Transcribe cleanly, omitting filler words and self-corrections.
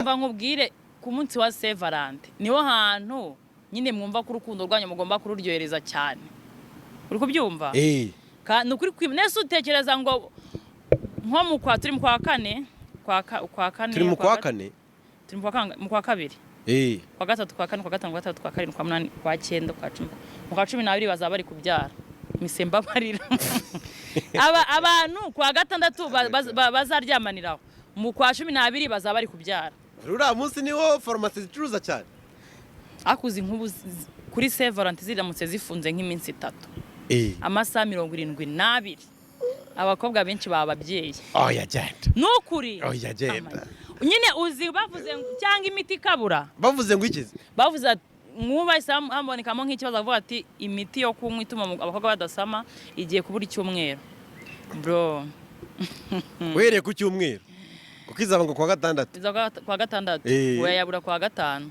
mva nkubwire ku munsi wa Saint Valentin niho hantu nyine mwumva ko urukundo rwanyu mugomba kururyohereza cyane. Uri kubyumva? Nukuri nese utekereza ngo nko mu kwa turi mu kwa kane turi mu kwa kane turi mu kwa kabiri kwa gatatu kwa kane kwa gatanu kwa gatatu kwa karindwi kwa munani kwa cyenda kwa cumi mu kwa 12 bazaba bari kubyara misemba barira abantu kwa gatandatu bazaryamaniraho mu kwa 12 bazaba bari kubyara. Rura munsi niho farumasi zicuruza cyane akuzi nkubu kuri Saint Valentin ziramutse zifunze nk'iminsi 3 amasaha 72 abakobwa benshi bababyeyi. Oya genda nukuri oya genda nyine uzi bavuze cyangwa imiti kabura bavuze ngo ikize bavuze nkuba hambonekamo nk'ikibazo avuga ati imiti yo kunywa ituma abakobwa badasama igiye kubura icyumweru bro. Wereye ku cyumweru ukizaba ngo kwa gatandatu kwa gatandatu yabura kwa gatanu